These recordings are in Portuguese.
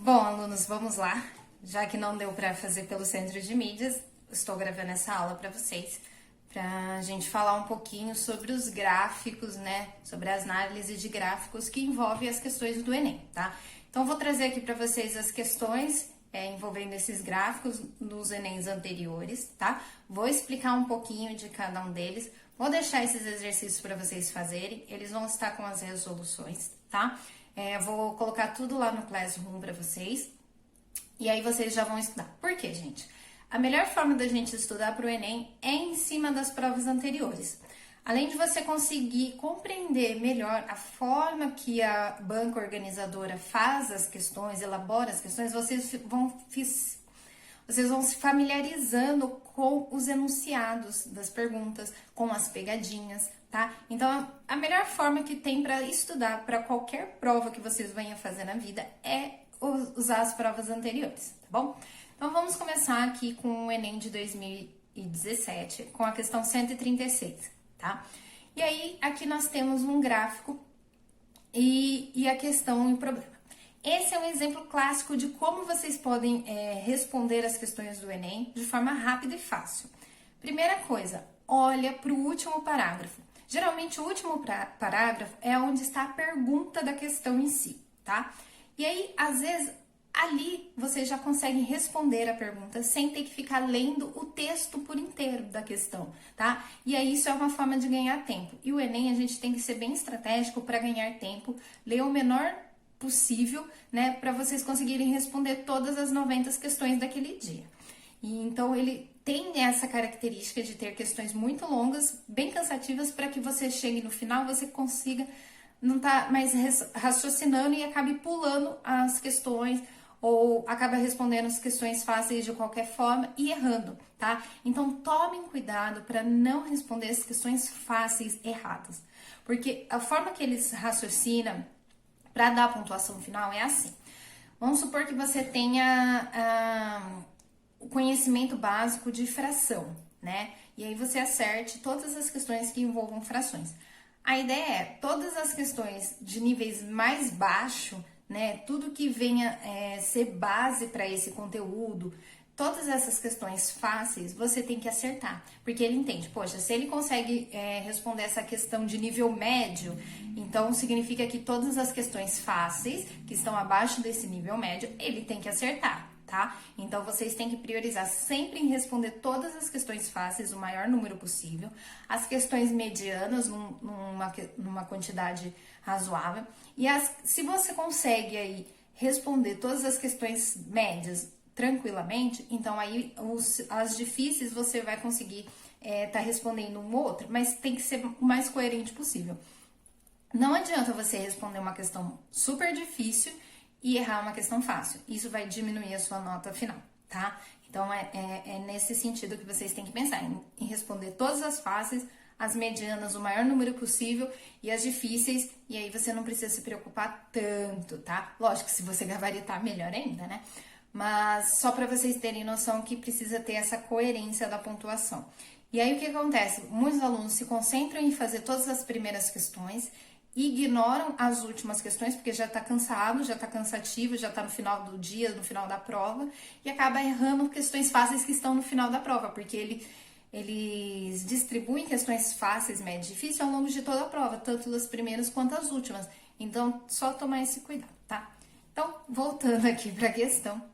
Bom, alunos, vamos lá. Já que não deu para fazer pelo Centro de Mídias, estou gravando essa aula para vocês, para a gente falar um pouquinho sobre os gráficos, né? Sobre as análises de gráficos que envolvem as questões do Enem, tá? Então, vou trazer aqui para vocês as questões envolvendo esses gráficos dos Enems anteriores, tá? Vou explicar um pouquinho de cada um deles. Vou deixar esses exercícios para vocês fazerem, eles vão estar com as resoluções, tá? Vou colocar tudo lá no Classroom para vocês, e aí vocês já vão estudar. Por quê, gente? A melhor forma da gente estudar para o Enem é em cima das provas anteriores. Além de você conseguir compreender melhor a forma que a banca organizadora faz as questões, elabora as questões, vocês vão se familiarizando com os enunciados das perguntas, com as pegadinhas, tá? Então, a melhor forma que tem para estudar para qualquer prova que vocês venham fazer na vida é usar as provas anteriores, tá bom? Então, vamos começar aqui com o Enem de 2017, com a questão 136, tá? E aí, aqui nós temos um gráfico e a questão e o problema. Esse é um exemplo clássico de como vocês podem responder as questões do Enem de forma rápida e fácil. Primeira coisa, olha para o último parágrafo. Geralmente, o último parágrafo é onde está a pergunta da questão em si, tá? E aí, às vezes, ali você já consegue responder a pergunta sem ter que ficar lendo o texto por inteiro da questão, tá? E aí, isso é uma forma de ganhar tempo. E o Enem, a gente tem que ser bem estratégico para ganhar tempo, ler o menor possível, né, para vocês conseguirem responder todas as 90 questões daquele dia. E então ele tem essa característica de ter questões muito longas, bem cansativas, para que você chegue no final, você consiga não estar mais raciocinando e acabe pulando as questões ou acaba respondendo as questões fáceis de qualquer forma e errando, tá? Então tomem cuidado para não responder as questões fáceis erradas, porque a forma que eles raciocinam para dar a pontuação final é assim. Vamos supor que você tenha o conhecimento básico de fração, né? E aí você acerte todas as questões que envolvam frações. A ideia é todas as questões de níveis mais baixo, né? Tudo que venha ser base para esse conteúdo, todas essas questões fáceis, você tem que acertar, porque ele entende, poxa, se ele consegue responder essa questão de nível médio, então significa que todas as questões fáceis, que estão abaixo desse nível médio, ele tem que acertar, tá? Então, vocês têm que priorizar sempre em responder todas as questões fáceis, o maior número possível, as questões medianas, numa quantidade razoável, e se você consegue aí responder todas as questões médias tranquilamente, então aí as difíceis você vai conseguir tá respondendo uma ou outra, mas tem que ser o mais coerente possível. Não adianta você responder uma questão super difícil e errar uma questão fácil. Isso vai diminuir a sua nota final, tá? Então é nesse sentido que vocês têm que pensar, em responder todas as fáceis, as medianas, o maior número possível, e as difíceis, e aí você não precisa se preocupar tanto, tá? Lógico que se você gabaritar, melhor ainda, né? Mas só para vocês terem noção que precisa ter essa coerência da pontuação. E aí o que acontece? Muitos alunos se concentram em fazer todas as primeiras questões, ignoram as últimas questões, porque já está cansado, já está cansativo, já está no final do dia, no final da prova, e acaba errando questões fáceis que estão no final da prova, porque eles distribuem questões fáceis, médias e difíceis ao longo de toda a prova, tanto das primeiras quanto as últimas. Então, só tomar esse cuidado, tá? Então, voltando aqui para a questão.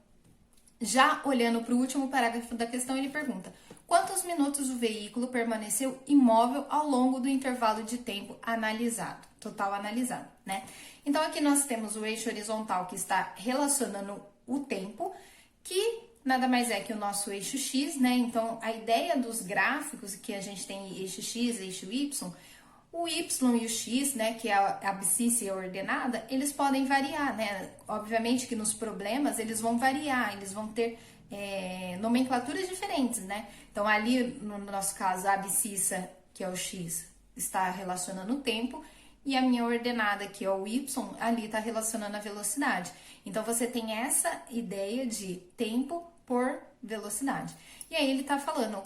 Já olhando para o último parágrafo da questão, ele pergunta: quantos minutos o veículo permaneceu imóvel ao longo do intervalo de tempo analisado, total analisado, né? Então, aqui nós temos o eixo horizontal que está relacionando o tempo, que nada mais é que o nosso eixo X, né? Então, a ideia dos gráficos, que a gente tem eixo X, eixo Y, o Y e o X, né, que é a abscissa e a ordenada, eles podem variar, né? Obviamente que nos problemas eles vão variar, eles vão ter nomenclaturas diferentes, né? Então, ali, no nosso caso, a abscissa, que é o X, está relacionando o tempo, e a minha ordenada, que é o Y, ali está relacionando a velocidade. Então, você tem essa ideia de tempo por velocidade. E aí, ele está falando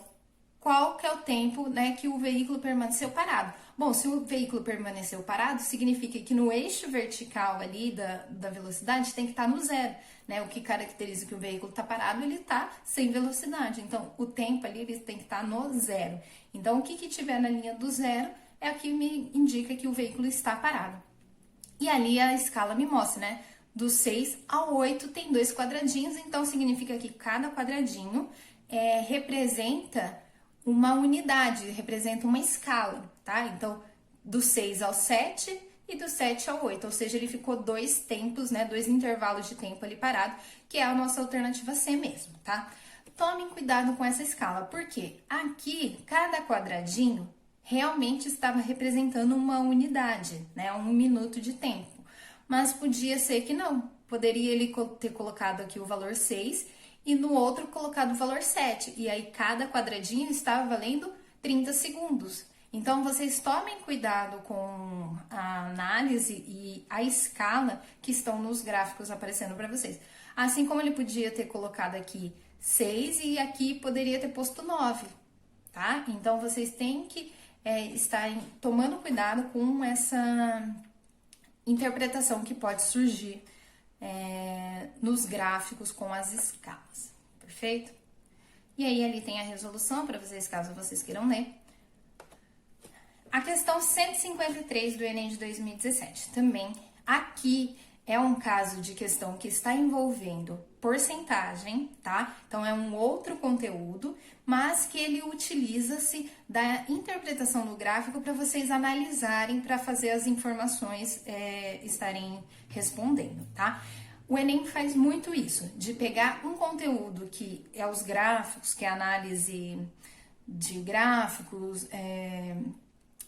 qual que é o tempo, né, que o veículo permaneceu parado. Bom, se o veículo permaneceu parado, significa que no eixo vertical ali da velocidade tem que estar no zero, né? O que caracteriza que o veículo está parado, ele está sem velocidade. Então, o tempo ali ele tem que estar no zero. Então, o que tiver na linha do zero é o que me indica que o veículo está parado. E ali a escala me mostra, né? Do 6 ao 8 tem 2 quadradinhos, então significa que cada quadradinho representa uma unidade, representa uma escala, tá? Então, do 6 ao 7 e do 7 ao 8, ou seja, ele ficou 2 tempos, né? 2 intervalos de tempo ali parado, que é a nossa alternativa C mesmo, tá? Tomem cuidado com essa escala, porque aqui, cada quadradinho realmente estava representando uma unidade, né? 1 minuto de tempo. Mas podia ser que não. Poderia ele ter colocado aqui o valor 6 e no outro colocado o valor 7. E aí cada quadradinho estava valendo 30 segundos. Então vocês tomem cuidado com a análise e a escala que estão nos gráficos aparecendo para vocês. Assim como ele podia ter colocado aqui 6 e aqui poderia ter posto 9, tá? Então vocês têm que estarem tomando cuidado com essa interpretação que pode surgir nos gráficos com as escalas, perfeito? E aí ali tem a resolução para vocês, caso vocês queiram ler. A questão 153 do Enem de 2017, também aqui é um caso de questão que está envolvendo porcentagem, tá? Então, é um outro conteúdo, mas que ele utiliza-se da interpretação do gráfico para vocês analisarem, para fazer as informações estarem respondendo, tá? O Enem faz muito isso, de pegar um conteúdo que é os gráficos, que é a análise de gráficos,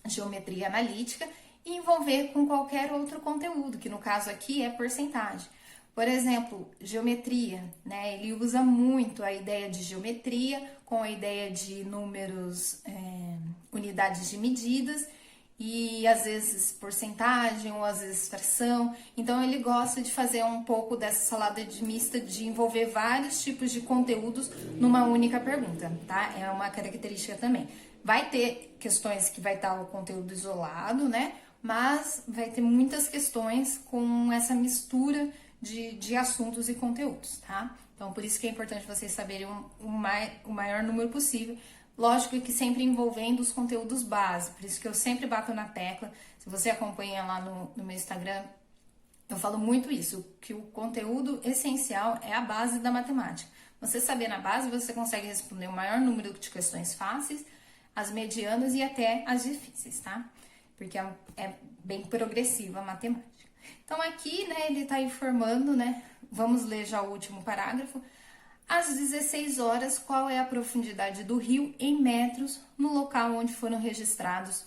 geometria analítica, e envolver com qualquer outro conteúdo, que no caso aqui é porcentagem. Por exemplo, geometria, né? Ele usa muito a ideia de geometria com a ideia de números, unidades de medidas e às vezes porcentagem ou às vezes fração. Então ele gosta de fazer um pouco dessa salada de mista, de envolver vários tipos de conteúdos numa única pergunta, tá? É uma característica também. Vai ter questões que vai estar o conteúdo isolado, né? Mas vai ter muitas questões com essa mistura de assuntos e conteúdos, tá? Então, por isso que é importante vocês saberem o maior número possível. Lógico que sempre envolvendo os conteúdos básicos, por isso que eu sempre bato na tecla. Se você acompanha lá no meu Instagram, eu falo muito isso, que o conteúdo essencial é a base da matemática. Você sabendo a base, você consegue responder o maior número de questões fáceis, as medianas e até as difíceis, tá? Porque é bem progressiva a matemática. Então, aqui, né, ele está informando, né, vamos ler já o último parágrafo. Às 16 horas, qual é a profundidade do rio em metros no local onde foram registrados,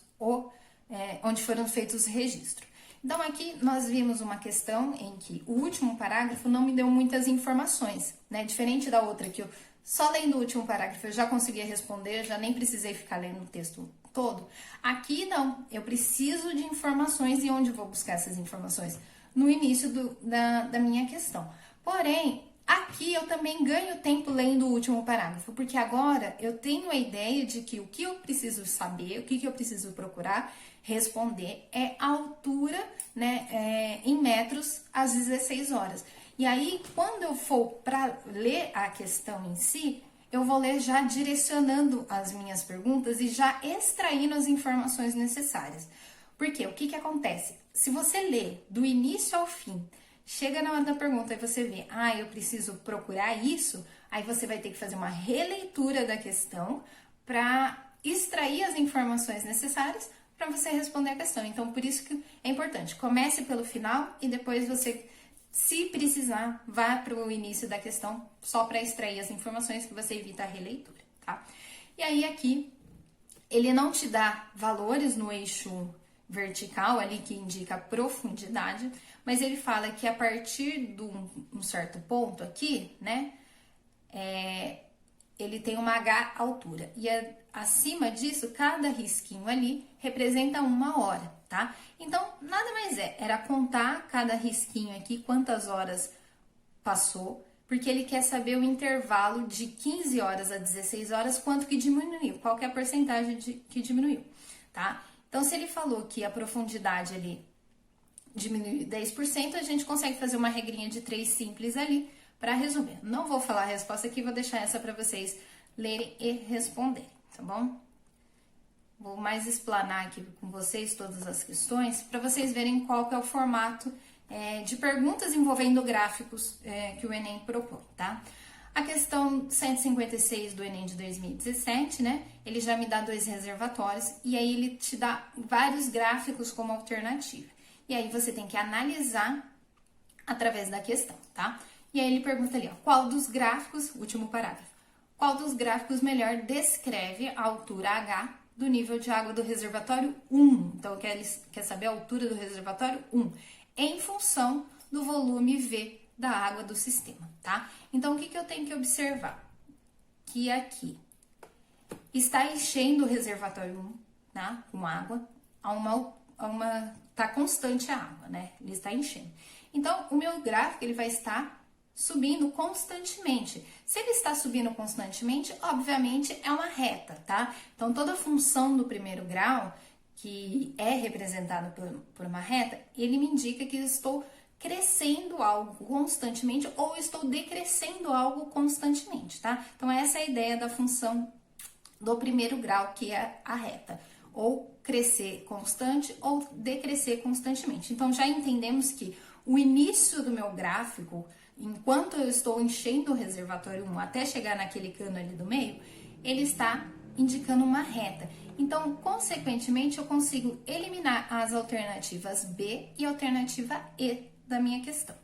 onde foram feitos os registros? Então, aqui nós vimos uma questão em que o último parágrafo não me deu muitas informações, né, diferente da outra que eu só lendo o último parágrafo eu já conseguia responder, já nem precisei ficar lendo o texto todo. Aqui não, eu preciso de informações e onde vou buscar essas informações? No início da minha questão. Porém, aqui eu também ganho tempo lendo o último parágrafo, porque agora eu tenho a ideia de que o que eu preciso saber, o que eu preciso procurar, responder é a altura, né, em metros às 16 horas. E aí, quando eu for para ler a questão em si, eu vou ler já direcionando as minhas perguntas e já extraindo as informações necessárias. Porque o que acontece? Se você lê do início ao fim, chega na hora da pergunta e você vê, eu preciso procurar isso, aí você vai ter que fazer uma releitura da questão para extrair as informações necessárias para você responder a questão. Então, por isso que é importante, comece pelo final e depois você, se precisar, vá para o início da questão só para extrair as informações que você evita a releitura, tá? E aí aqui, ele não te dá valores no eixo vertical ali que indica a profundidade, mas ele fala que a partir de um certo ponto aqui, né, ele tem uma H altura e acima disso, cada risquinho ali representa 1 hora, tá? Então, nada mais era contar cada risquinho aqui, quantas horas passou, porque ele quer saber o intervalo de 15 horas a 16 horas, quanto que diminuiu, qual que é a porcentagem que diminuiu, tá? Então, se ele falou que a profundidade ali diminuiu 10%, a gente consegue fazer uma regrinha de 3 simples ali para resumir. Não vou falar a resposta aqui, vou deixar essa para vocês lerem e responderem, tá bom? Vou mais explanar aqui com vocês todas as questões para vocês verem qual que é o formato de perguntas envolvendo gráficos que o Enem propõe, tá? A questão 156 do Enem de 2017, né? Ele já me dá 2 reservatórios e aí ele te dá vários gráficos como alternativa. E aí você tem que analisar através da questão, tá? E aí ele pergunta ali, ó, qual dos gráficos, último parágrafo, qual dos gráficos melhor descreve a altura H do nível de água do reservatório 1? Então, quer saber a altura do reservatório 1 em função do volume V da água do sistema, tá? Então, o que eu tenho que observar? Que aqui está enchendo o reservatório 1, tá? Com água, tá constante a água, né? Ele está enchendo. Então, o meu gráfico, ele vai estar subindo constantemente. Se ele está subindo constantemente, obviamente é uma reta, tá? Então, toda função do primeiro grau, que é representada por uma reta, ele me indica que eu estou crescendo algo constantemente ou estou decrescendo algo constantemente, tá? Então, essa é a ideia da função do primeiro grau, que é a reta. Ou crescer constante ou decrescer constantemente. Então, já entendemos que o início do meu gráfico, enquanto eu estou enchendo o reservatório 1 até chegar naquele cano ali do meio, ele está indicando uma reta. Então, consequentemente, eu consigo eliminar as alternativas B e a alternativa E da minha questão.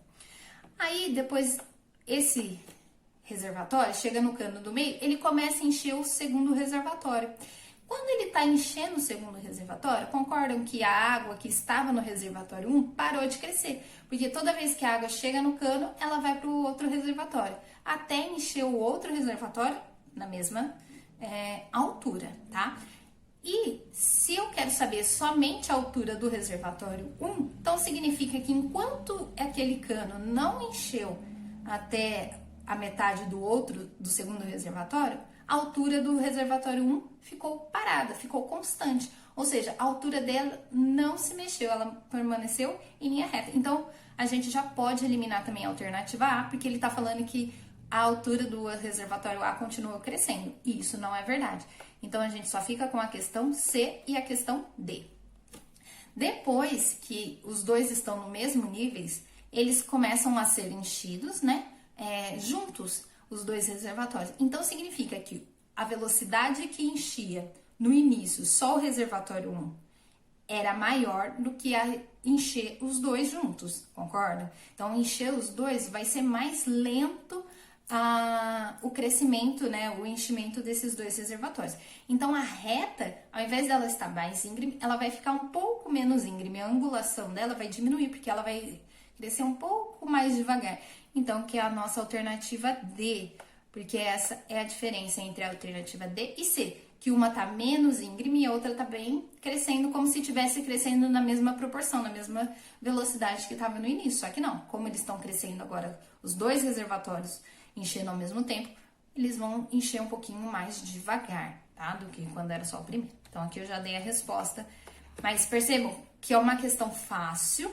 Aí, depois, esse reservatório chega no cano do meio, ele começa a encher o segundo reservatório. Quando ele está enchendo o segundo reservatório, concordam que a água que estava no reservatório 1 parou de crescer, porque toda vez que a água chega no cano, ela vai para o outro reservatório, até encher o outro reservatório na mesma altura, tá? E se eu quero saber somente a altura do reservatório 1, então significa que enquanto aquele cano não encheu até a metade do segundo reservatório, a altura do reservatório 1 ficou parada, ficou constante. Ou seja, a altura dela não se mexeu, ela permaneceu em linha reta. Então, a gente já pode eliminar também a alternativa A, porque ele está falando que a altura do reservatório A continuou crescendo. E isso não é verdade. Então, a gente só fica com a questão C e a questão D. Depois que os dois estão no mesmo nível, eles começam a ser enchidos, né? Juntos, os dois reservatórios. Então, significa que a velocidade que enchia no início só o reservatório 1 era maior do que a encher os dois juntos, concorda? Então, encher os dois vai ser mais lento o crescimento, né, o enchimento desses dois reservatórios. Então, a reta, ao invés dela estar mais íngreme, ela vai ficar um pouco menos íngreme, a angulação dela vai diminuir, porque ela vai crescer um pouco mais devagar. Então, que é a nossa alternativa D, porque essa é a diferença entre a alternativa D e C, que uma tá menos íngreme e a outra tá bem crescendo, como se estivesse crescendo na mesma proporção, na mesma velocidade que estava no início. Só que não, como eles estão crescendo agora, os dois reservatórios enchendo ao mesmo tempo, eles vão encher um pouquinho mais devagar, tá? Do que quando era só o primeiro. Então, aqui eu já dei a resposta. Mas percebam que é uma questão fácil,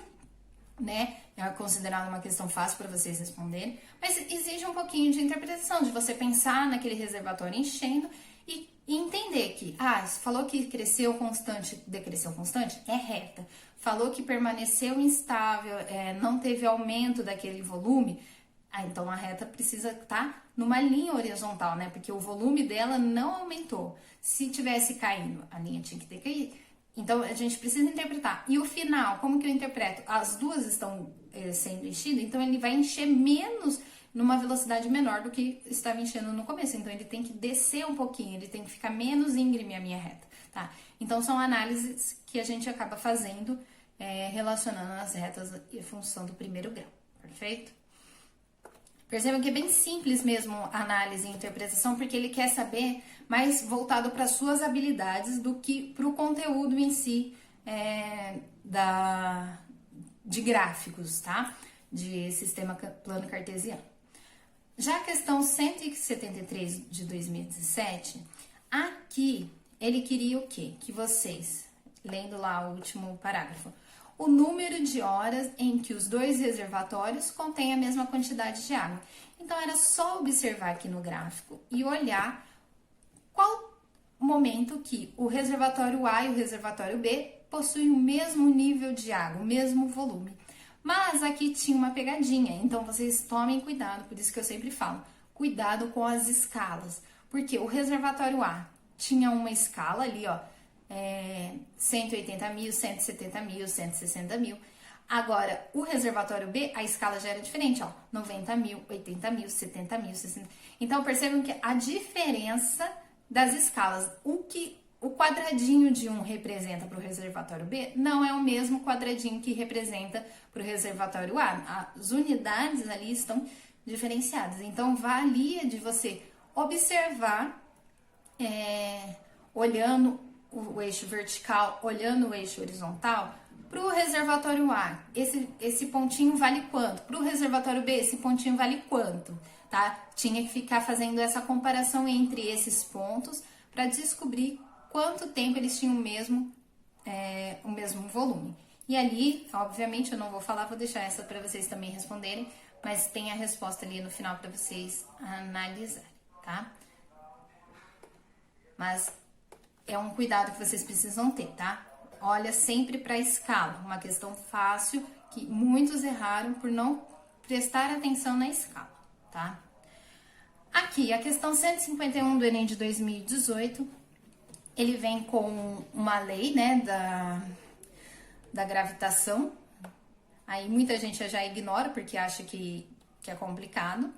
né? É considerada uma questão fácil para vocês responderem, mas exige um pouquinho de interpretação, de você pensar naquele reservatório enchendo e entender que, falou que cresceu constante, decresceu constante, é reta. Falou que permaneceu instável, não teve aumento daquele volume, então a reta precisa estar numa linha horizontal, né? Porque o volume dela não aumentou. Se tivesse caindo, a linha tinha que ter caído. Então, a gente precisa interpretar. E o final, como que eu interpreto? As duas estão sendo enchidas, então ele vai encher menos, numa velocidade menor do que estava enchendo no começo. Então, ele tem que descer um pouquinho, ele tem que ficar menos íngreme a minha reta, tá? Então, são análises que a gente acaba fazendo, relacionando as retas e função do primeiro grau, perfeito? Percebam que é bem simples mesmo a análise e interpretação, porque ele quer saber mais voltado para suas habilidades do que para o conteúdo em si de gráficos, tá? De sistema plano cartesiano. Já a questão 173 de 2017, aqui ele queria o quê? Que vocês lendo lá o último parágrafo. O número de horas em que os dois reservatórios contêm a mesma quantidade de água. Então, era só observar aqui no gráfico e olhar qual momento que o reservatório A e o reservatório B possuem o mesmo nível de água, o mesmo volume. Mas aqui tinha uma pegadinha, então vocês tomem cuidado, por isso que eu sempre falo, cuidado com as escalas, porque o reservatório A tinha uma escala ali, ó, 180 mil, 170 mil, 160 mil. Agora, o reservatório B, a escala já era diferente, ó, 90 mil, 80 mil, 70 mil, 60. Então, percebam que a diferença das escalas, o quadradinho de um representa para o reservatório B não é o mesmo quadradinho que representa para o reservatório A. As unidades ali estão diferenciadas. Então, valia de você observar, olhando o eixo vertical, olhando o eixo horizontal. Para o reservatório A, esse pontinho vale quanto? Para o reservatório B, esse pontinho vale quanto? Tá? Tinha que ficar fazendo essa comparação entre esses pontos para descobrir quanto tempo eles tinham o mesmo volume. E ali, obviamente, eu não vou falar, vou deixar essa para vocês também responderem, mas tem a resposta ali no final para vocês analisarem, tá? Mas é um cuidado que vocês precisam ter, tá? Olha sempre para a escala, uma questão fácil que muitos erraram por não prestar atenção na escala, tá? Aqui, a questão 151 do Enem de 2018, ele vem com uma lei, né, da gravitação. Aí muita gente já ignora porque acha que é complicado.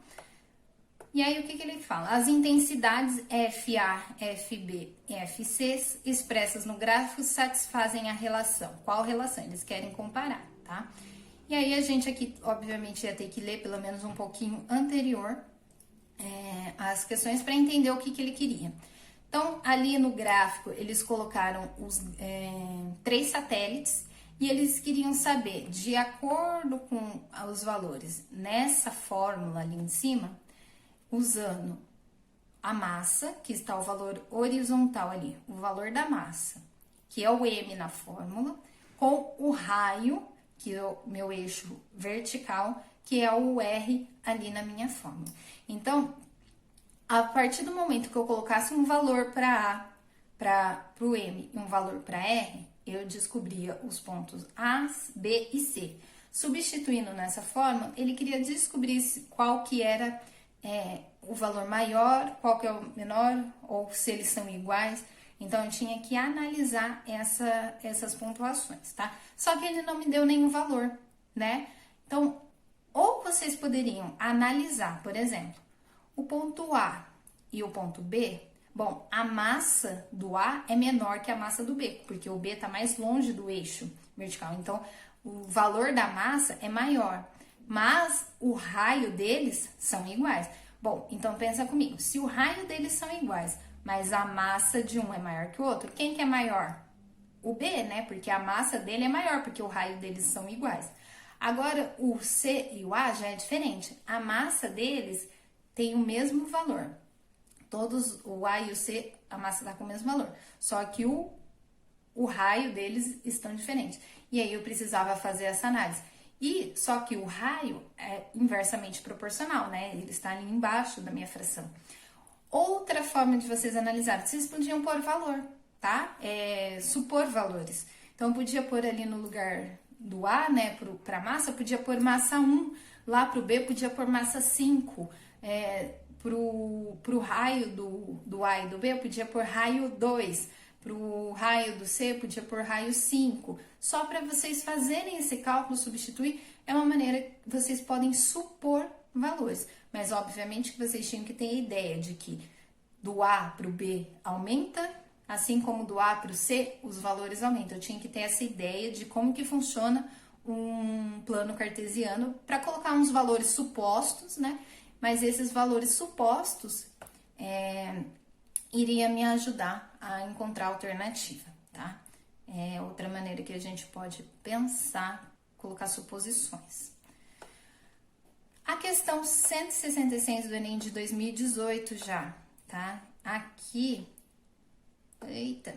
E aí, o que ele fala? As intensidades FA, FB e FC expressas no gráfico satisfazem a relação. Qual relação? Eles querem comparar, tá? E aí, a gente aqui, obviamente, ia ter que ler pelo menos um pouquinho anterior as questões para entender o que ele queria. Então, ali no gráfico, eles colocaram os 3 satélites e eles queriam saber, de acordo com os valores nessa fórmula ali em cima, usando a massa, que está o valor horizontal ali, o valor da massa, que é o M na fórmula, com o raio, que é o meu eixo vertical, que é o R ali na minha fórmula. Então, a partir do momento que eu colocasse um valor para A, para o M e um valor para R, eu descobria os pontos A, B e C. Substituindo nessa fórmula, ele queria descobrir qual que era o valor maior, qual que é o menor, ou se eles são iguais. Então, eu tinha que analisar essas pontuações, tá? Só que ele não me deu nenhum valor, né? Então, ou vocês poderiam analisar, por exemplo, o ponto A e o ponto B. Bom, a massa do A é menor que a massa do B, porque o B está mais longe do eixo vertical. Então, o valor da massa é maior, mas o raio deles são iguais. Bom, então pensa comigo, se o raio deles são iguais, mas a massa de um é maior que o outro, quem que é maior? O B, né? Porque a massa dele é maior, porque o raio deles são iguais. Agora, o C e o A já é diferente. A massa deles tem o mesmo valor. Todos, o A e o C, a massa está com o mesmo valor. Só que o raio deles estão diferentes. E aí eu precisava fazer essa análise. E só que o raio é inversamente proporcional, né? Ele está ali embaixo da minha fração. Outra forma de vocês analisarem, vocês podiam pôr valor, tá? Supor valores. Então, podia pôr ali no lugar do A, né, para massa, podia pôr massa 1. Lá para o B, podia pôr massa 5. Pro raio do A e do B, eu podia pôr raio 2. Pro raio do C, eu podia pôr raio 5. Só para vocês fazerem esse cálculo, substituir, é uma maneira que vocês podem supor valores. Mas, obviamente, que vocês tinham que ter a ideia de que do A para o B aumenta, assim como do A para o C, os valores aumentam. Eu tinha que ter essa ideia de como que funciona um plano cartesiano para colocar uns valores supostos, né? Mas esses valores supostos iria me ajudar a encontrar alternativa, tá? É outra maneira que a gente pode pensar, colocar suposições. A questão 166 do Enem de 2018 já, tá? Aqui, eita,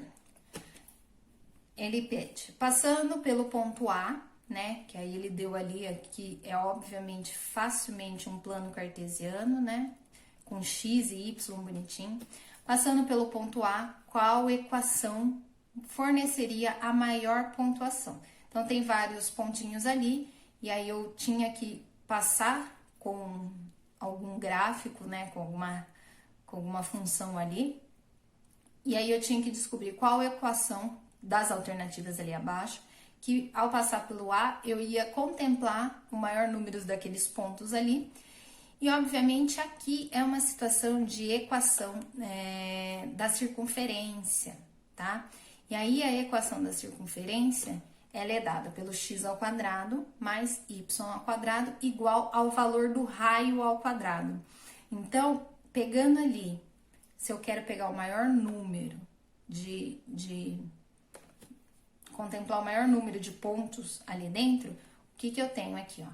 ele pede, passando pelo ponto A, né, que aí ele deu ali, aqui é obviamente facilmente um plano cartesiano, né, com x e y bonitinho. Passando pelo ponto A, qual equação forneceria a maior pontuação? Então, tem vários pontinhos ali, e aí eu tinha que passar com algum gráfico, né, com alguma função ali, e aí eu tinha que descobrir qual equação das alternativas ali abaixo, que ao passar pelo A, eu ia contemplar o maior número daqueles pontos ali. E, obviamente, aqui é uma situação de equação da circunferência, tá? E aí, a equação da circunferência, ela é dada pelo x ao quadrado mais y ao quadrado igual ao valor do raio ao quadrado. Então, pegando ali, se eu quero pegar o maior número contemplar o maior número de pontos ali dentro, o que eu tenho aqui, ó?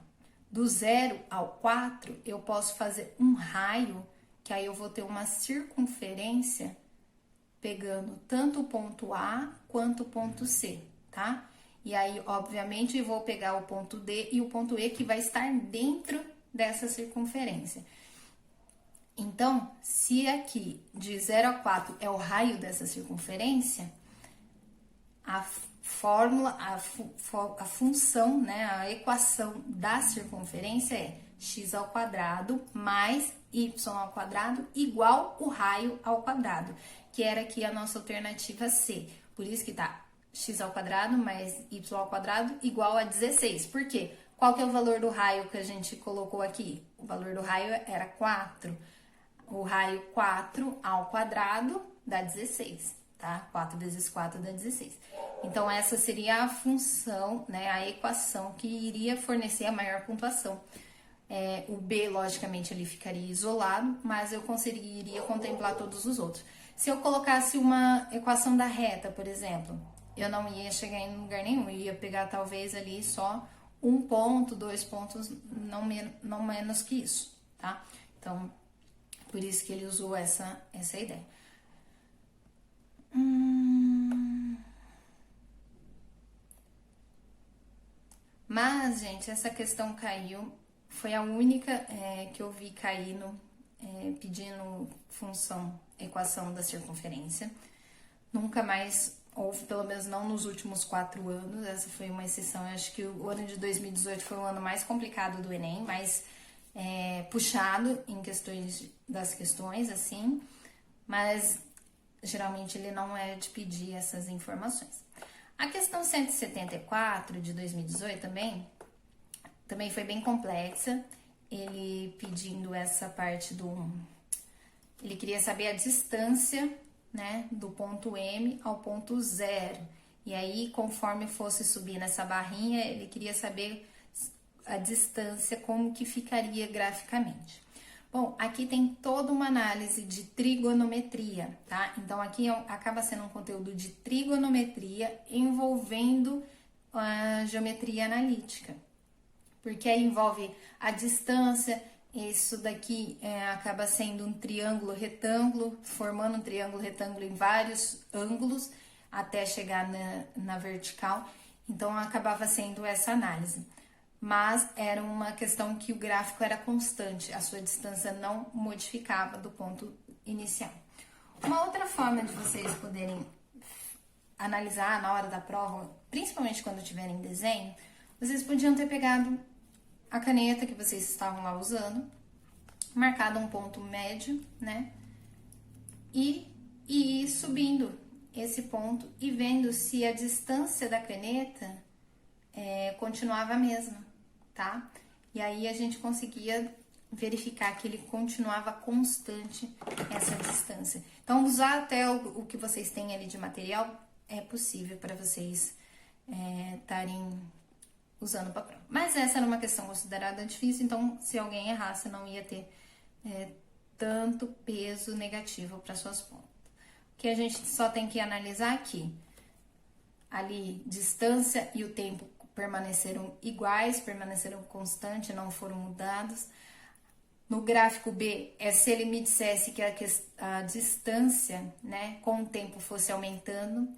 Do 0 ao 4, eu posso fazer um raio, que aí eu vou ter uma circunferência pegando tanto o ponto A quanto o ponto C, tá? E aí, obviamente, eu vou pegar o ponto D e o ponto E, que vai estar dentro dessa circunferência. Então, se aqui de 0 a 4 é o raio dessa circunferência, a função, né, a equação da circunferência é x ao quadrado mais y ao quadrado igual o raio ao quadrado, que era aqui a nossa alternativa C. Por isso que tá x ao quadrado mais y ao quadrado igual a 16. Por quê? Qual que é o valor do raio que a gente colocou aqui? O valor do raio era 4. O raio 4 ao quadrado dá 16, tá? 4 vezes 4 dá 16. Então, essa seria a função, né, a equação que iria fornecer a maior pontuação. O B, logicamente, ele ficaria isolado, mas eu conseguiria contemplar todos os outros. Se eu colocasse uma equação da reta, por exemplo, eu não ia chegar em lugar nenhum, eu ia pegar talvez ali só 1 ponto, 2 pontos, não menos que isso, tá? Então, por isso que ele usou essa ideia. Mas, gente, essa questão caiu. Foi a única que eu vi caindo, pedindo equação da circunferência. Nunca mais houve, pelo menos não nos últimos 4 anos. Essa foi uma exceção. Eu acho que o ano de 2018 foi o ano mais complicado do Enem, mais puxado em das questões, assim. Mas, geralmente, ele não é de pedir essas informações. A questão 174 de 2018 também foi bem complexa. Ele pedindo essa parte ele queria saber a distância, né, do ponto M ao ponto 0. E aí, conforme fosse subir nessa barrinha, ele queria saber a distância, como que ficaria graficamente. Bom, aqui tem toda uma análise de trigonometria, tá? Então, aqui acaba sendo um conteúdo de trigonometria envolvendo a geometria analítica. Porque aí envolve a distância, isso daqui acaba sendo um triângulo retângulo, formando um triângulo retângulo em vários ângulos, até chegar na vertical. Então, acabava sendo essa análise. Mas era uma questão que o gráfico era constante, a sua distância não modificava do ponto inicial. Uma outra forma de vocês poderem analisar na hora da prova, principalmente quando tiverem desenho, vocês podiam ter pegado a caneta que vocês estavam lá usando, marcado um ponto médio, né? E ir subindo esse ponto e vendo se a distância da caneta continuava a mesma, tá? E aí a gente conseguia verificar que ele continuava constante essa distância. Então, usar até o que vocês têm ali de material é possível para vocês estarem usando para prova. Mas essa era uma questão considerada difícil, então se alguém errasse não ia ter tanto peso negativo para suas pontas. O que a gente só tem que analisar aqui, ali distância e o tempo permaneceram iguais, permaneceram constantes, não foram mudados. No gráfico B, se ele me dissesse que a distância, né, com o tempo fosse aumentando.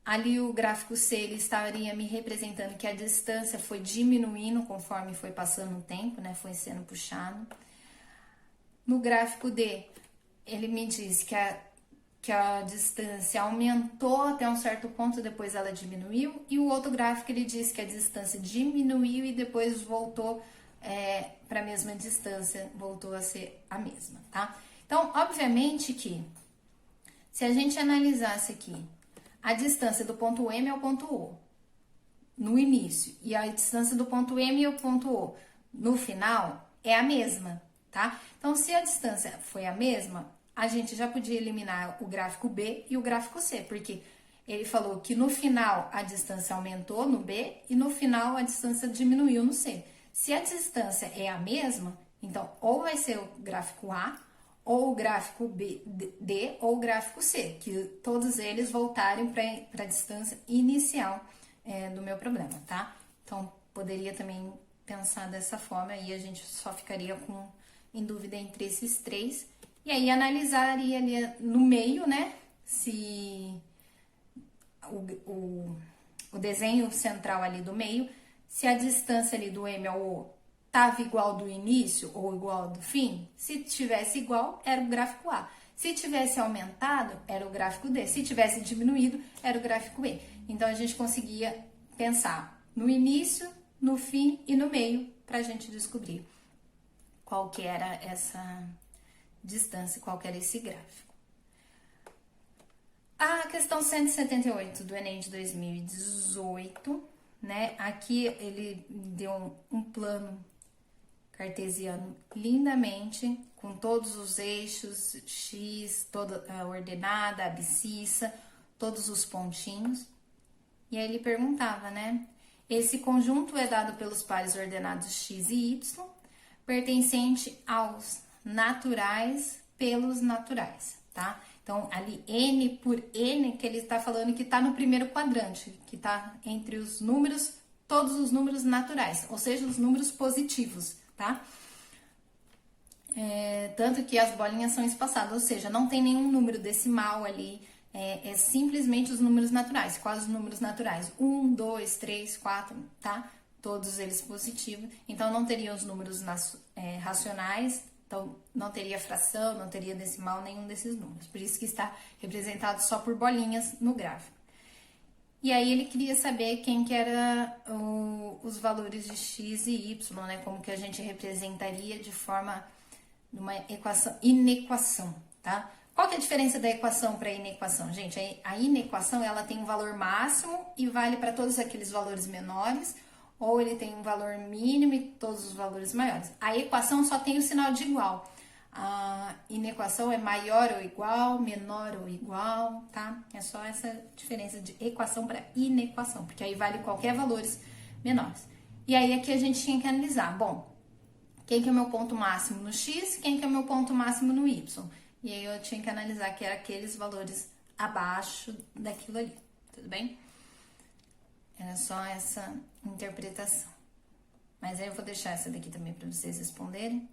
Ali o gráfico C, ele estaria me representando que a distância foi diminuindo conforme foi passando o tempo, né? Foi sendo puxado. No gráfico D, ele me diz que a distância aumentou até um certo ponto, depois ela diminuiu. E o outro gráfico, ele diz que a distância diminuiu e depois voltou para a mesma distância, voltou a ser a mesma, tá? Então, obviamente que, se a gente analisasse aqui, a distância do ponto M ao ponto O no início e a distância do ponto M ao ponto O no final é a mesma, tá? Então, se a distância foi a mesma, a gente já podia eliminar o gráfico B e o gráfico C, porque ele falou que no final a distância aumentou no B e no final a distância diminuiu no C. Se a distância é a mesma, então ou vai ser o gráfico A, ou o gráfico D, ou o gráfico C, que todos eles voltarem para a distância inicial do meu problema, tá? Então, poderia também pensar dessa forma, e a gente só ficaria em dúvida entre esses três, e aí analisaria ali no meio, né, se o desenho central ali do meio, se a distância ali do M ao O estava igual do início ou igual do fim. Se tivesse igual, era o gráfico A. Se tivesse aumentado, era o gráfico D. Se tivesse diminuído, era o gráfico E. Então, a gente conseguia pensar no início, no fim e no meio para a gente descobrir qual que era essa distância, qual que era esse gráfico. A questão 178 do Enem de 2018, né? Aqui ele deu um plano cartesiano lindamente, com todos os eixos, X, toda a ordenada, a abscissa, todos os pontinhos. E aí ele perguntava, né? Esse conjunto é dado pelos pares ordenados X e Y, pertencente aos naturais pelos naturais, tá? Então, ali N por N, que ele está falando que está no primeiro quadrante, que está entre os números, todos os números naturais, ou seja, os números positivos, tá? Tanto que as bolinhas são espaçadas, ou seja, não tem nenhum número decimal ali, é simplesmente os números naturais. Quais os números naturais? 1, 2, 3, 4, tá? Todos eles positivos. Então, não teria os números racionais, então não teria fração, não teria decimal, nenhum desses números. Por isso que está representado só por bolinhas no gráfico. E aí ele queria saber quem que era os valores de x e y, né? Como que a gente representaria de forma, numa inequação, tá? Qual que é a diferença da equação para a inequação? Gente, a inequação, ela tem um valor máximo e vale para todos aqueles valores menores, ou ele tem um valor mínimo e todos os valores maiores. A equação só tem o sinal de igual. A inequação é maior ou igual, menor ou igual, tá? É só essa diferença de equação para inequação, porque aí vale qualquer valores menores. E aí aqui a gente tinha que analisar, bom, quem que é o meu ponto máximo no x, quem que é o meu ponto máximo no y. E aí eu tinha que analisar que era aqueles valores abaixo daquilo ali, tudo bem? Era só essa interpretação. Mas aí eu vou deixar essa daqui também para vocês responderem.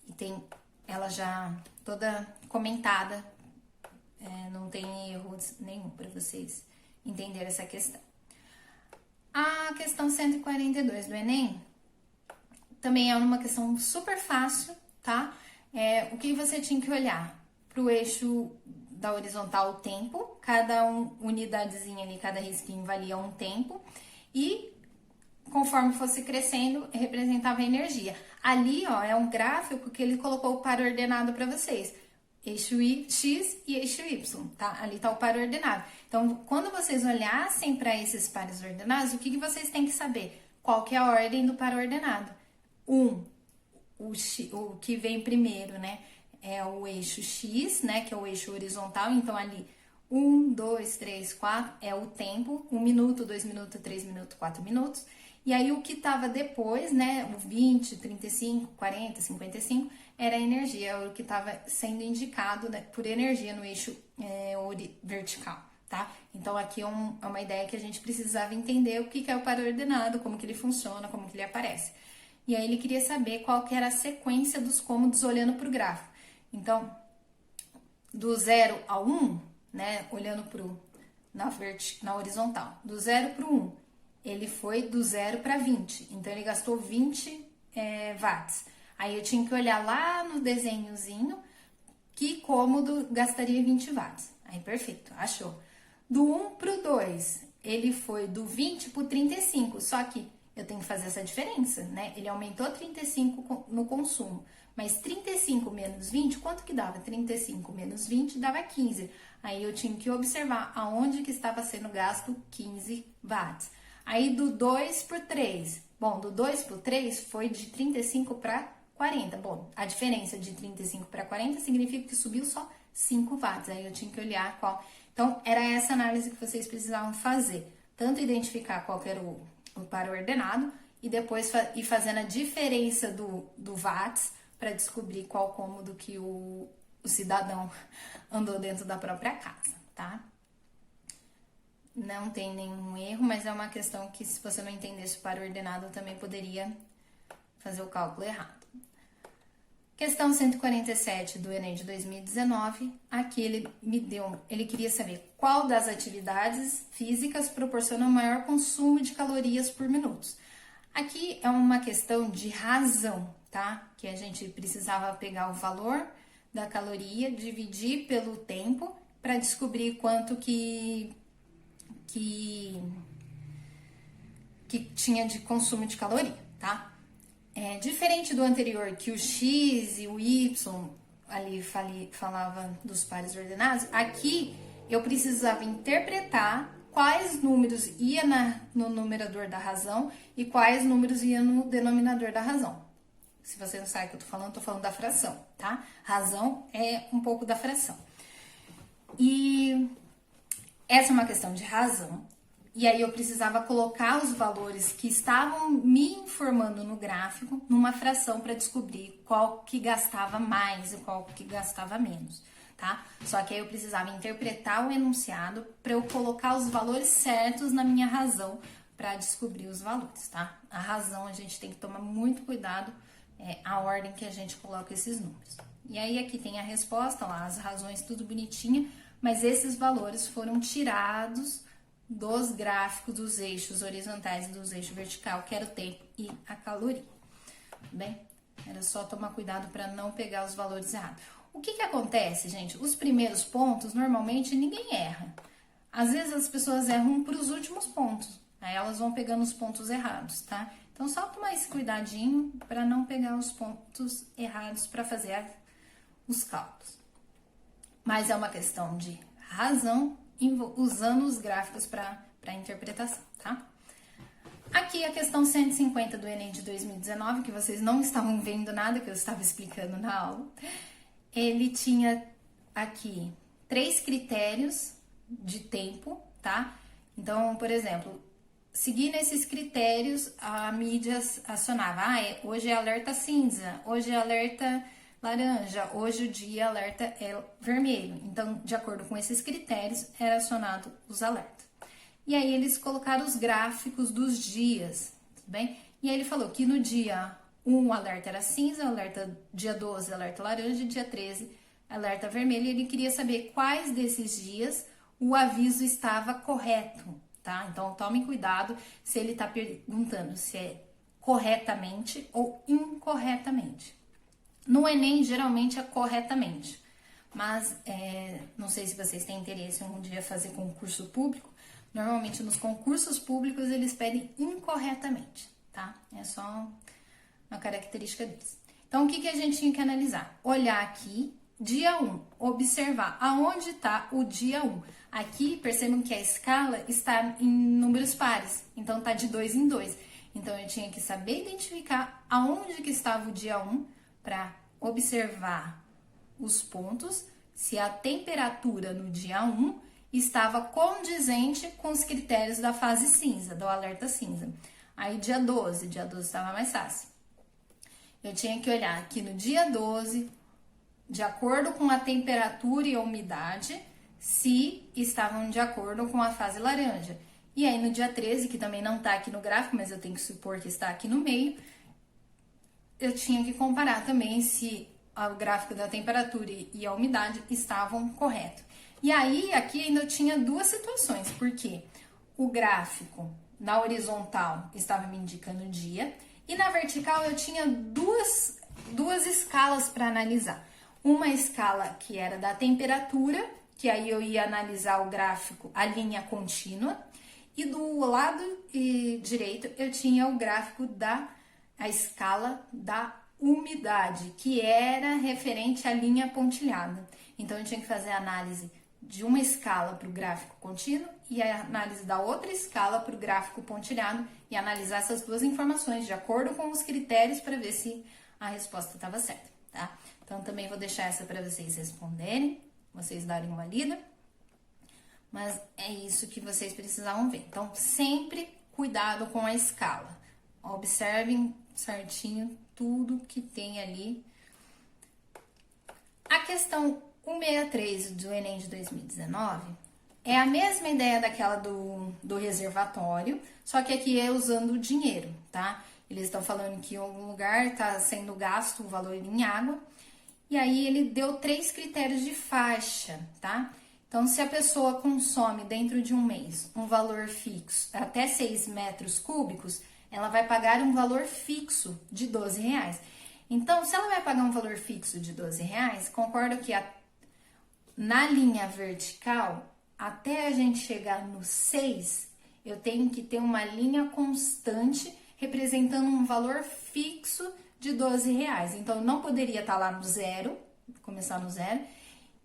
E tem ela já toda comentada, não tem erro nenhum para vocês entenderem essa questão. A questão 142 do Enem também é uma questão super fácil, tá? O que você tinha que olhar? Para o eixo da horizontal, o tempo, cada unidadezinha ali, cada risquinho valia um tempo, e conforme fosse crescendo, representava a energia. Ali, ó, é um gráfico que ele colocou o par ordenado para vocês. Eixo X e eixo Y, tá? Ali tá o par ordenado. Então, quando vocês olhassem para esses pares ordenados, o que vocês têm que saber? Qual que é a ordem do par ordenado? O que vem primeiro, né? É o eixo X, né? Que é o eixo horizontal. Então, ali, 1, 2, 3, 4 é o tempo. 1 minuto, 2 minutos, 3 minutos, 4 minutos. E aí, o que estava depois, né? O 20, 35, 40, 55, era a energia, o que estava sendo indicado, né, por energia no eixo vertical, tá? Então, aqui é uma ideia que a gente precisava entender o que é o par ordenado, como que ele funciona, como que ele aparece. E aí, ele queria saber qual que era a sequência dos cômodos olhando para o gráfico. Então, do 0 ao 1, né, olhando na horizontal. Do 0 para o 1, ele foi do 0 para 20. Então, ele gastou 20 watts. Aí, eu tinha que olhar lá no desenhozinho que cômodo gastaria 20 watts. Aí, perfeito, achou. Do 1 para o 2, ele foi do 20 para o 35. Só que eu tenho que fazer essa diferença, né? Ele aumentou 35 no consumo. Mas 35 menos 20, quanto que dava? 35 menos 20 dava 15. Aí eu tinha que observar aonde que estava sendo gasto 15 watts. Aí do 2 para o 3. Bom, do 2 para o 3 foi de 35 para 40. Bom, a diferença de 35 para 40 significa que subiu só 5 watts. Aí eu tinha que olhar qual. Então, era essa análise que vocês precisavam fazer. Tanto identificar qual que era o par ordenado e depois ir fazendo a diferença do watts para descobrir qual cômodo que o cidadão andou dentro da própria casa, tá? Não tem nenhum erro, mas é uma questão que, se você não entendesse o par ordenado, eu também poderia fazer o cálculo errado. Questão 147 do Enem de 2019, aqui ele queria saber qual das atividades físicas proporciona o maior consumo de calorias por minuto. Aqui é uma questão de razão, tá? Que a gente precisava pegar o valor da caloria, dividir pelo tempo para descobrir quanto que tinha de consumo de caloria, tá? Diferente do anterior, que o X e o Y ali falava dos pares ordenados, aqui eu precisava interpretar quais números ia no numerador da razão e quais números ia no denominador da razão. Se você não sabe o que eu tô falando da fração, tá? Razão é um pouco da fração. E essa é uma questão de razão. E aí eu precisava colocar os valores que estavam me informando no gráfico numa fração para descobrir qual que gastava mais e qual que gastava menos, tá? Só que aí eu precisava interpretar o enunciado para eu colocar os valores certos na minha razão para descobrir os valores, tá? A razão a gente tem que tomar muito cuidado, a ordem que a gente coloca esses números. E aí aqui tem a resposta lá, as razões tudo bonitinha, mas esses valores foram tirados dos gráficos dos eixos horizontais e dos eixos vertical, que era o tempo e a caloria. Tudo bem? Era só tomar cuidado para não pegar os valores errados. O que acontece, gente? Os primeiros pontos, normalmente, ninguém erra. Às vezes as pessoas erram para os últimos pontos. Aí elas vão pegando os pontos errados, tá? Então, só tomar esse cuidadinho para não pegar os pontos errados para fazer os cálculos. Mas é uma questão de razão, usando os gráficos para interpretação, tá? Aqui a questão 150 do Enem de 2019, que vocês não estavam vendo nada que eu estava explicando na aula. Ele tinha aqui 3 critérios de tempo, tá? Então, por exemplo, seguindo esses critérios, a mídia acionava, hoje é alerta cinza, hoje é alerta laranja, hoje o dia alerta é vermelho. Então, de acordo com esses critérios, era acionado os alertas. E aí, eles colocaram os gráficos dos dias, tudo bem? E aí, ele falou que no dia 1, o alerta era cinza, alerta dia 12, alerta laranja, dia 13, alerta vermelho. E ele queria saber quais desses dias o aviso estava correto, tá? Então, tome cuidado se ele está perguntando se é corretamente ou incorretamente. No Enem, geralmente é corretamente, mas não sei se vocês têm interesse em um dia fazer concurso público. Normalmente, nos concursos públicos, eles pedem incorretamente, tá? É só uma característica deles. Então, o que a gente tinha que analisar? Olhar aqui, dia 1, observar aonde está o dia 1. Aqui, percebam que a escala está em números pares, então está de 2 em 2. Então, eu tinha que saber identificar aonde que estava o dia 1, para observar os pontos, se a temperatura no dia 1 estava condizente com os critérios da fase cinza, do alerta cinza. Aí, dia 12 estava mais fácil. Eu tinha que olhar aqui no dia 12, de acordo com a temperatura e a umidade, se estavam de acordo com a fase laranja. E aí, no dia 13, que também não está aqui no gráfico, mas eu tenho que supor que está aqui no meio, eu tinha que comparar também se o gráfico da temperatura e a umidade estavam corretos. E aí, aqui ainda eu tinha duas situações, porque o gráfico na horizontal estava me indicando o dia, e na vertical eu tinha duas escalas para analisar. Uma escala que era da temperatura, que aí eu ia analisar o gráfico, a linha contínua, e do lado direito eu tinha o gráfico a escala da umidade, que era referente à linha pontilhada. Então eu tinha que fazer a análise de uma escala para o gráfico contínuo e a análise da outra escala para o gráfico pontilhado e analisar essas duas informações de acordo com os critérios para ver se a resposta estava certa, tá? Então também vou deixar essa para vocês responderem, vocês darem uma lida, mas é isso que vocês precisavam ver. Então sempre cuidado com a escala, observem certinho tudo que tem ali. A questão 163 do Enem de 2019 é a mesma ideia daquela do reservatório, só que aqui é usando o dinheiro, tá? Eles estão falando que em algum lugar está sendo gasto o valor em água, e aí ele deu 3 critérios de faixa, tá? Então, se a pessoa consome dentro de um mês um valor fixo até 6 metros cúbicos, ela vai pagar um valor fixo de R$12. Então, se ela vai pagar um valor fixo de R$12, concordo que na linha vertical, até a gente chegar no 6, eu tenho que ter uma linha constante representando um valor fixo de R$12. Então, eu não poderia estar lá no zero, começar no zero,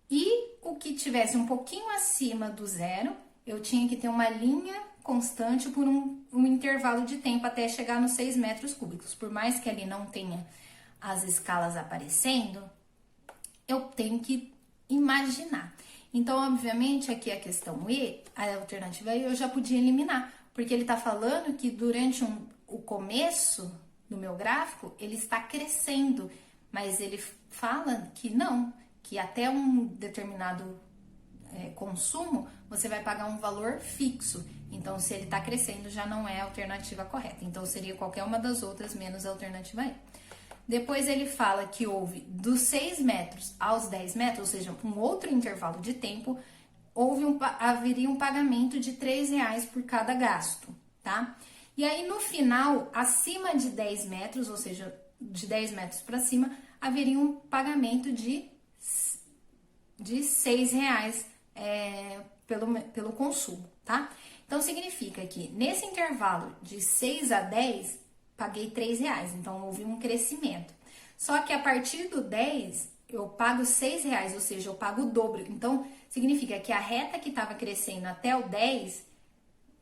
e o que tivesse um pouquinho acima do zero, eu tinha que ter uma linha constante por um intervalo de tempo até chegar nos 6 metros cúbicos. Por mais que ali não tenha as escalas aparecendo, eu tenho que imaginar. Então, obviamente, aqui a questão E, a alternativa E, eu já podia eliminar, porque ele está falando que durante o começo do meu gráfico, ele está crescendo, mas ele fala que não, que até um determinado consumo, você vai pagar um valor fixo. Então, se ele está crescendo, já não é a alternativa correta. Então, seria qualquer uma das outras, menos a alternativa E. Depois ele fala que houve dos 6 metros aos 10 metros, ou seja, um outro intervalo de tempo, haveria um pagamento de R$3 por cada gasto, tá? E aí, no final, acima de 10 metros, ou seja, de 10 metros para cima, haveria um pagamento de R$6 pelo consumo, tá? Então, significa que nesse intervalo de 6 a 10, paguei R$3, então houve um crescimento. Só que a partir do 10, eu pago R$6, ou seja, eu pago o dobro. Então, significa que a reta que estava crescendo até o 10,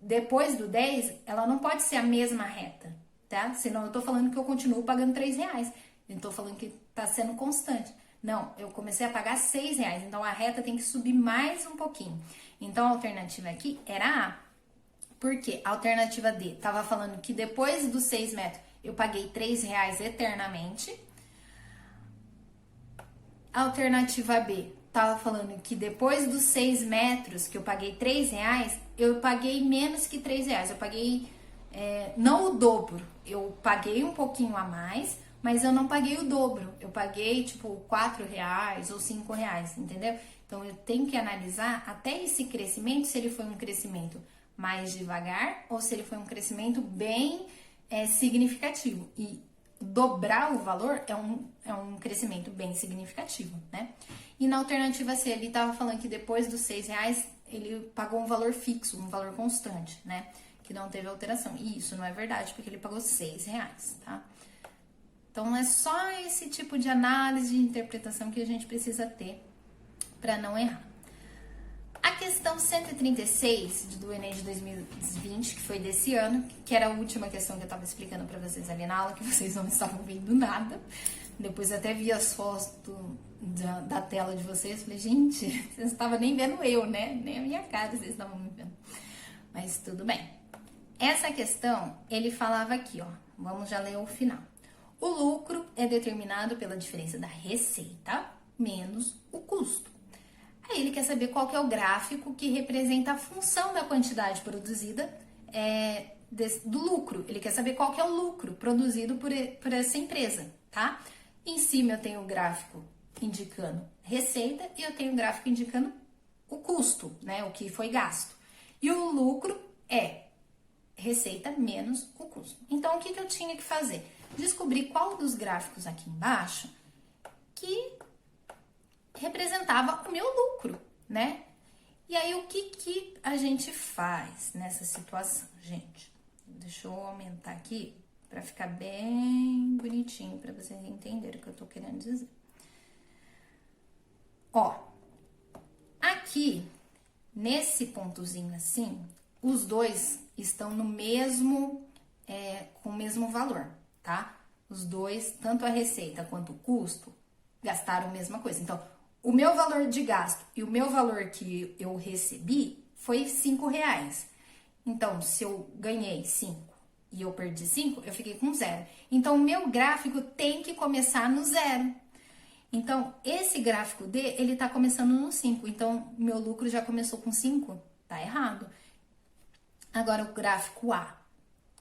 depois do 10, ela não pode ser a mesma reta, tá? Senão eu tô falando que eu continuo pagando R$3. Eu tô falando que tá sendo constante. Não, eu comecei a pagar R$6, então a reta tem que subir mais um pouquinho. Então, a alternativa aqui era A. Porque a alternativa D estava falando que depois dos 6 metros eu paguei R$3 eternamente. A alternativa B estava falando que depois dos 6 metros que eu paguei R$3, eu paguei menos que R$3. Eu paguei não o dobro, eu paguei um pouquinho a mais, mas eu não paguei o dobro. Eu paguei tipo R$4 ou R$5, entendeu? Então eu tenho que analisar até esse crescimento, se ele foi um crescimento mais devagar ou se ele foi um crescimento bem significativo. E dobrar o valor é um crescimento bem significativo, né? E na alternativa C, ele estava falando que depois dos R$6, ele pagou um valor fixo, um valor constante, né? Que não teve alteração. E isso não é verdade, porque ele pagou R$6, tá? Então, é só esse tipo de análise de interpretação que a gente precisa ter para não errar. A questão 136 do Enem de 2020, que foi desse ano, que era a última questão que eu estava explicando para vocês ali na aula, que vocês não estavam vendo nada. Depois eu até vi as fotos da tela de vocês, falei, gente, vocês não estavam nem vendo eu, né? Nem a minha cara vocês estavam me vendo. Mas tudo bem. Essa questão, ele falava aqui, ó, vamos já ler o final. O lucro é determinado pela diferença da receita menos o custo. Aí ele quer saber qual que é o gráfico que representa a função da quantidade produzida do lucro. Ele quer saber qual que é o lucro produzido por essa empresa, tá? Em cima eu tenho o gráfico indicando receita e eu tenho o gráfico indicando o custo, né? O que foi gasto. E o lucro é receita menos o custo. Então, o que eu tinha que fazer? Descobrir qual dos gráficos aqui embaixo que representava o meu lucro, né? E aí, o que a gente faz nessa situação, gente? Deixa eu aumentar aqui para ficar bem bonitinho, para vocês entenderem o que eu tô querendo dizer. Ó, aqui, nesse pontozinho assim, os dois estão no mesmo, com o mesmo valor, tá? Os dois, tanto a receita quanto o custo, gastaram a mesma coisa. Então, o meu valor de gasto e o meu valor que eu recebi foi R$5. Então, se eu ganhei 5 e eu perdi 5, eu fiquei com 0. Então, o meu gráfico tem que começar no 0. Então, esse gráfico D, ele tá começando no 5. Então, meu lucro já começou com 5. Tá errado. Agora, o gráfico A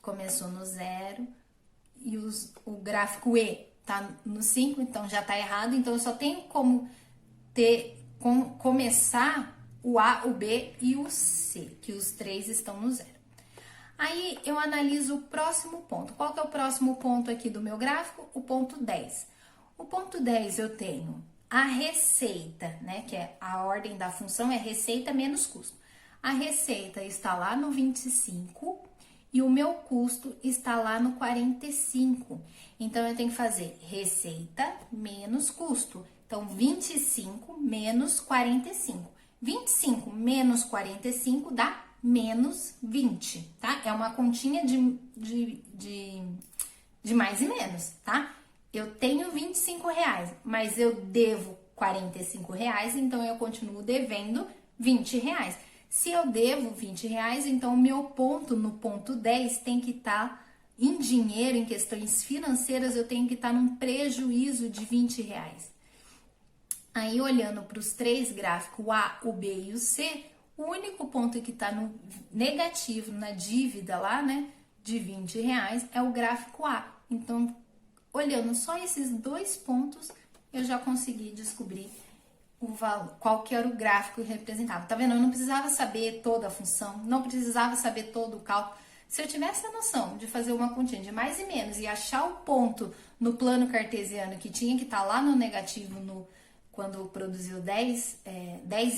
começou no 0 e o gráfico E tá no 5, então já tá errado. Então, eu só tenho como começar o A, o B e o C, que os três estão no 0. Aí, eu analiso o próximo ponto. Qual que é o próximo ponto aqui do meu gráfico? O ponto 10. O ponto 10 eu tenho a receita, né? Que é a ordem da função é receita menos custo. A receita está lá no 25 e o meu custo está lá no 45. Então, eu tenho que fazer receita menos custo. Então, 25 menos 45. 25 menos 45 dá menos 20, tá? É uma continha de mais e menos, tá? Eu tenho R$25, mas eu devo R$45, então eu continuo devendo R$20. Se eu devo R$20, então o meu ponto no ponto 10 tem que estar em dinheiro, em questões financeiras, eu tenho que estar num prejuízo de R$20. Aí, olhando para os três gráficos, o A, o B e o C, o único ponto que está no negativo, na dívida lá, né, de R$20, é o gráfico A. Então, olhando só esses dois pontos, eu já consegui descobrir o valor, qual que era o gráfico que representava. Tá vendo? Eu não precisava saber toda a função, não precisava saber todo o cálculo. Se eu tivesse a noção de fazer uma continha de mais e menos e achar o ponto no plano cartesiano que tinha que estar lá no negativo, quando produziu 10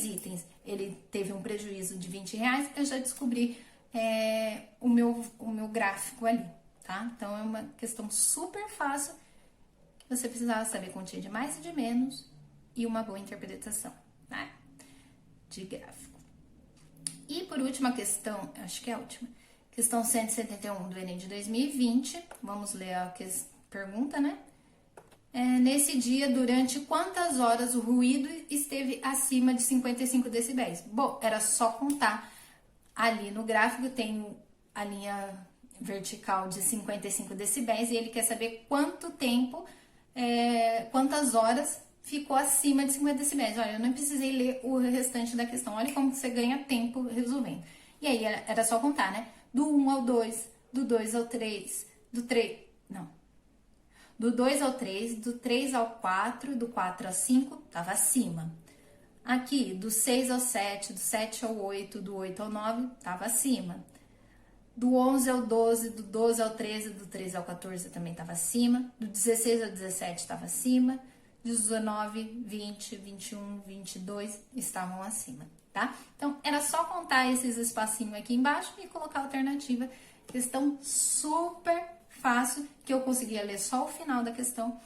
itens, ele teve um prejuízo de R$20, eu já descobri o meu gráfico ali, tá? Então, é uma questão super fácil, que você precisava saber continha de mais e de menos e uma boa interpretação, né, de gráfico. E por última questão, acho que é a última, questão 171 do Enem de 2020, vamos ler a pergunta, né? Nesse dia, durante quantas horas o ruído esteve acima de 55 decibéis? Bom, era só contar. Ali no gráfico tem a linha vertical de 55 decibéis e ele quer saber quanto tempo, quantas horas ficou acima de 50 decibéis. Olha, eu não precisei ler o restante da questão. Olha como você ganha tempo resolvendo. E aí, era só contar, né? Do 1 ao 2, do 2 ao 3, do 2 ao 3, do 3 ao 4, do 4 ao 5, estava acima. Aqui, do 6 ao 7, do 7 ao 8, do 8 ao 9, estava acima. Do 11 ao 12, do 12 ao 13, do 13 ao 14 também estava acima. Do 16 ao 17 estava acima. Do 19, 20, 21, 22 estavam acima, tá? Então, era só contar esses espacinhos aqui embaixo e colocar a alternativa. Questão super fácil, que eu conseguia ler só o final da questão.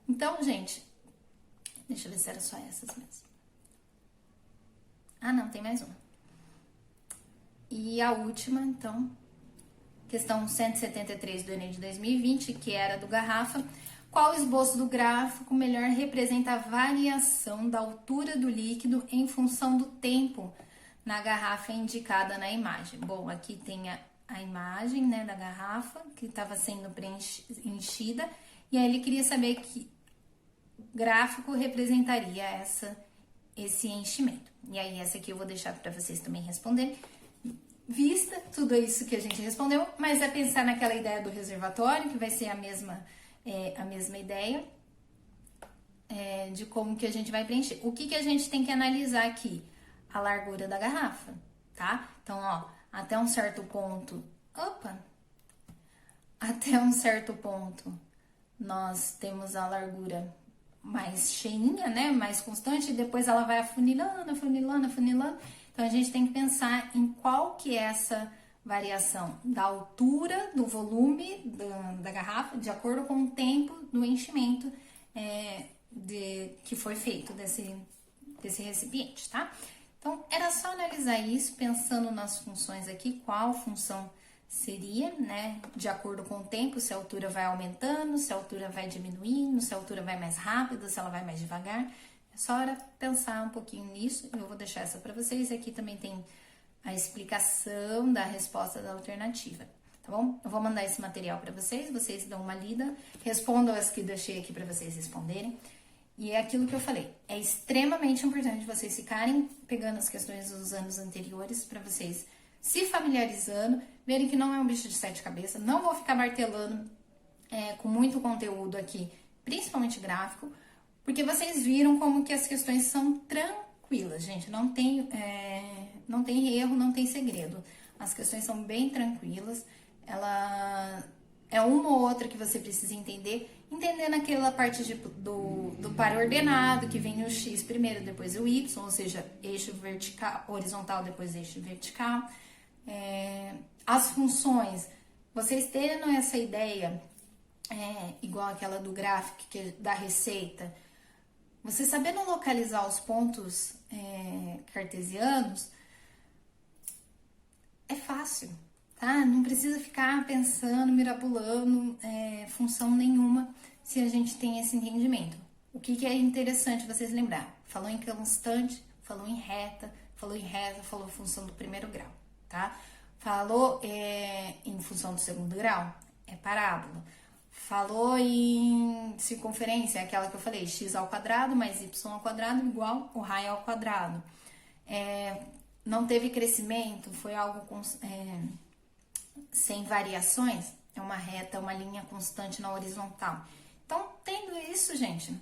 Então, gente, deixa eu ver se era só essas mesmo. Ah, não, tem mais uma. E a última, então, questão 173 do Enem de 2020, que era do garrafa. Qual esboço do gráfico melhor representa a variação da altura do líquido em função do tempo na garrafa indicada na imagem? Bom, aqui tem a imagem, né, da garrafa que estava sendo enchida, e aí ele queria saber que gráfico representaria esse enchimento. E aí essa aqui eu vou deixar para vocês também responderem. Vista tudo isso que a gente respondeu, mas é pensar naquela ideia do reservatório, que vai ser a mesma ideia de como que a gente vai preencher. O que a gente tem que analisar aqui? a largura da garrafa, tá? Então, ó, até um certo ponto, até um certo ponto, nós temos a largura mais cheinha, né? Mais constante, e depois ela vai afunilando, afunilando, afunilando. Então, a gente tem que pensar em qual que é essa variação da altura, do volume da garrafa, de acordo com o tempo do enchimento que foi feito desse recipiente, tá? Então, era só analisar isso, pensando nas funções aqui, qual função seria, né, de acordo com o tempo, se a altura vai aumentando, se a altura vai diminuindo, se a altura vai mais rápido, se ela vai mais devagar. É só hora pensar um pouquinho nisso, eu vou deixar essa para vocês. Aqui também tem a explicação da resposta da alternativa, tá bom? Eu vou mandar esse material para vocês dão uma lida, respondam as que deixei aqui para vocês responderem. E é aquilo que eu falei, é extremamente importante vocês ficarem pegando as questões dos anos anteriores para vocês se familiarizando, verem que não é um bicho de sete cabeças. Não vou ficar martelando com muito conteúdo aqui, principalmente gráfico, porque vocês viram como que as questões são tranquilas, gente. Não tem erro, não tem segredo. As questões são bem tranquilas. Ela é uma ou outra que você precisa entender. Entendendo aquela parte do par ordenado, que vem o X primeiro, depois o Y, ou seja, eixo vertical, horizontal, depois eixo vertical. As funções, vocês tendo essa ideia, igual aquela do gráfico, da receita, você sabendo localizar os pontos cartesianos, é fácil, tá? Não precisa ficar pensando, mirabolando função nenhuma se a gente tem esse entendimento. O que é interessante vocês lembrar? Falou em constante, falou em reta, falou função do primeiro grau, tá? Falou em função do segundo grau, é parábola. Falou em circunferência, aquela que eu falei, x ao quadrado mais y ao quadrado igual o raio ao quadrado. Não teve crescimento, foi algo sem variações, é uma reta, uma linha constante na horizontal. Então, tendo isso, gente,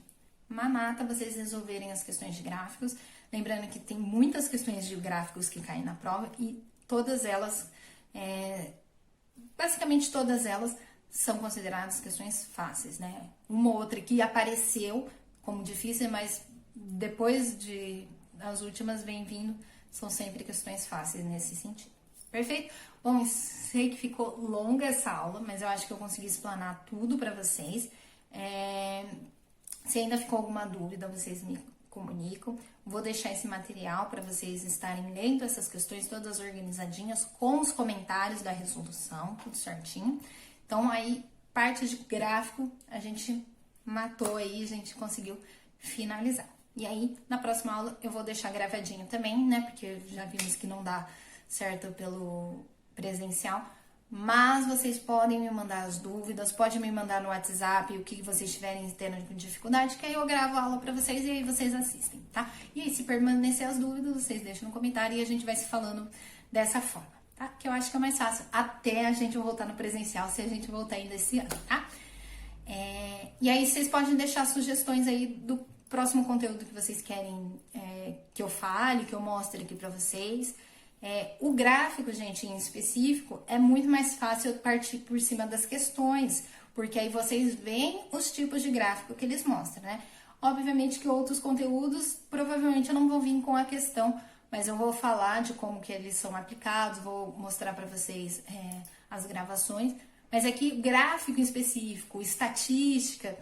mamata vocês resolverem as questões de gráficos. Lembrando que tem muitas questões de gráficos que caem na prova e todas elas, basicamente todas elas, são consideradas questões fáceis, né? Uma ou outra que apareceu como difícil, mas depois as últimas vem vindo, são sempre questões fáceis nesse sentido. Perfeito? Bom, sei que ficou longa essa aula, mas eu acho que eu consegui explanar tudo para vocês. Se ainda ficou alguma dúvida, vocês me comunicam. Vou deixar esse material para vocês estarem lendo essas questões todas organizadinhas, com os comentários da resolução, tudo certinho. Então, aí, parte de gráfico, a gente matou aí, a gente conseguiu finalizar. E aí, na próxima aula, eu vou deixar gravadinho também, né? Porque já vimos que não dá certo pelo presencial. Mas vocês podem me mandar as dúvidas, podem me mandar no WhatsApp o que vocês estiverem tendo dificuldade, que aí eu gravo a aula pra vocês e aí vocês assistem, tá? E aí, se permanecer as dúvidas, vocês deixam no comentário e a gente vai se falando dessa forma, tá? Que eu acho que é mais fácil, até a gente voltar no presencial, se a gente voltar ainda esse ano, tá? E aí, vocês podem deixar sugestões aí do próximo conteúdo que vocês querem que eu fale, que eu mostre aqui pra vocês. O gráfico, gente, em específico, é muito mais fácil partir por cima das questões, porque aí vocês veem os tipos de gráfico que eles mostram, né? Obviamente que outros conteúdos, provavelmente eu não vou vir com a questão, mas eu vou falar de como que eles são aplicados, vou mostrar para vocês as gravações, mas aqui gráfico em específico, estatística,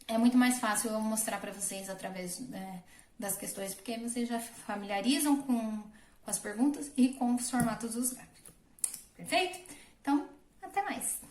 é muito mais fácil eu mostrar para vocês através das questões, porque aí vocês já familiarizam com as perguntas e com os formatos dos gráficos. Perfeito? Então, até mais!